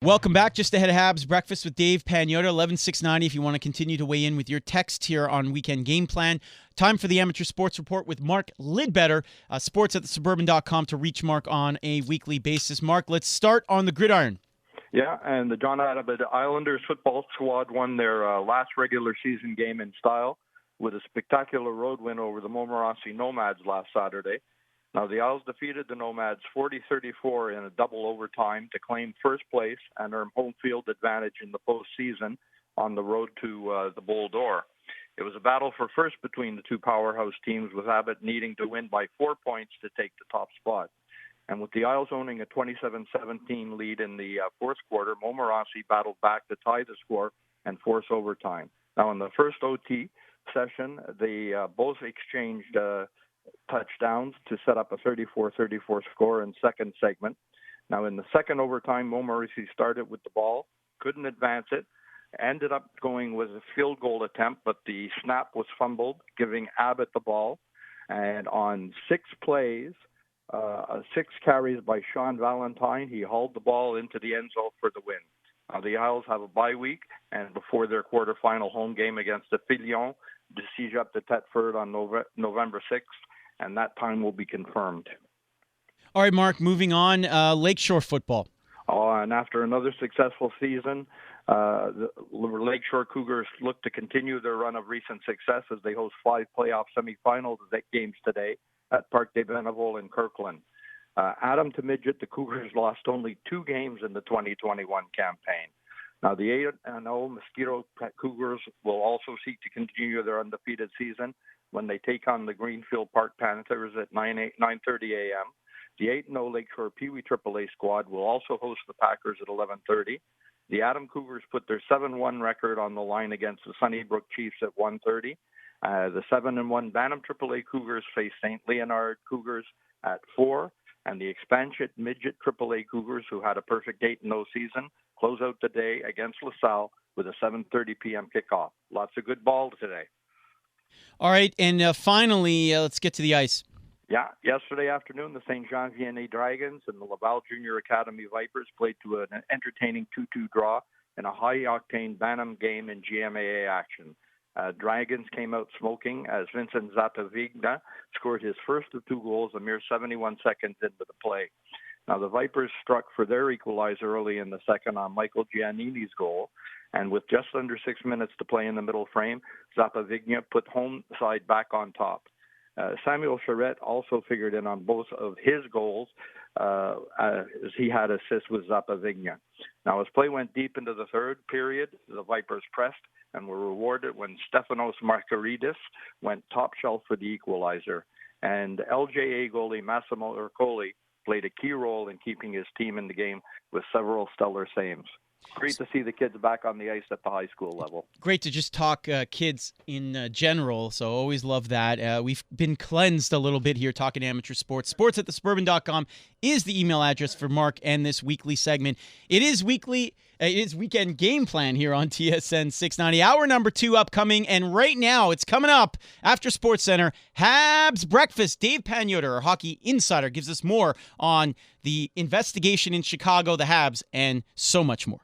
Welcome back. Just ahead of Habs Breakfast with Dave Pagnotta, 11-690 if you want to continue to weigh in with your text here on Weekend Game Plan. Time for the Amateur Sports Report with Mark Lidbetter, sports@thesuburban.com to reach Mark on a weekly basis. Mark, let's start on the gridiron. Yeah, and the John Adams Islanders football squad won their last regular season game in style with a spectacular road win over the Montmorency Nomads last Saturday. Now, the Isles defeated the Nomads 40-34 in a double overtime to claim first place and earn home field advantage in the postseason on the road to the Bowl d'Or. It was a battle for first between the two powerhouse teams, with Abbott needing to win by 4 points to take the top spot. And with the Isles owning a 27-17 lead in the fourth quarter, Montmorency battled back to tie the score and force overtime. Now, in the first OT session, they both exchanged touchdowns to set up a 34-34 score in second segment. Now, in the second overtime, Montmorency started with the ball, couldn't advance it, ended up going with a field goal attempt, but the snap was fumbled, giving Abbott the ball. And on 6 plays, 6 carries by Sean Valentine, he hauled the ball into the end zone for the win. Now, the Isles have a bye week, and before their quarterfinal home game against the Filion, to siege up to Thetford on November 6th, and that time will be confirmed. All right, Mark, moving on, Lakeshore football. And after another successful season, the Lakeshore Cougars look to continue their run of recent success as they host 5 playoff semifinals games today at Parc des Bénévoles in Kirkland. Adam to midget, the Cougars lost only 2 games in the 2021 campaign. Now, the 8-0 Mosquito Cougars will also seek to continue their undefeated season when they take on the Greenfield Park Panthers at 9:30 a.m. The 8-0 Lakeshore Pee Wee AAA squad will also host the Packers at 11:30. The Adam Cougars put their 7-1 record on the line against the Sunnybrook Chiefs at 1:30. The 7-1 Bantam AAA Cougars face St. Leonard Cougars at 4. And the expansion midget AAA Cougars, who had a perfect 8-0 season, close out the day against LaSalle with a 7:30 p.m. kickoff. Lots of good ball today. All right, and finally, let's get to the ice. Yeah, yesterday afternoon, the St. Jean Vianney Dragons and the Laval Junior Academy Vipers played to an entertaining 2-2 draw in a high-octane Bantam game in GMAA action. Dragons came out smoking as Vincent Zatavigna scored his first of 2 goals a mere 71 seconds into the play. Now, the Vipers struck for their equalizer early in the second on Michael Giannini's goal, and with just under 6 minutes to play in the middle frame, Zatavigna put home side back on top. Samuel Charette also figured in on both of his goals as he had assists with Zatavigna. Now, as play went deep into the third period, the Vipers pressed and were rewarded when Stefanos Markaridis went top shelf for the equalizer. And LJA goalie Massimo Ercoli played a key role in keeping his team in the game with several stellar saves. Great to see the kids back on the ice at the high school level. Great to just talk kids in general, so always love that. We've been cleansed a little bit here talking amateur sports. Sports@thesuburban.com is the email address for Mark and this weekly segment. It is Weekend Game Plan here on TSN 690. Hour number 2 upcoming, and right now it's coming up after Sports Center, Habs Breakfast. Dave Pagnotta, our hockey insider, gives us more on the investigation in Chicago, the Habs, and so much more.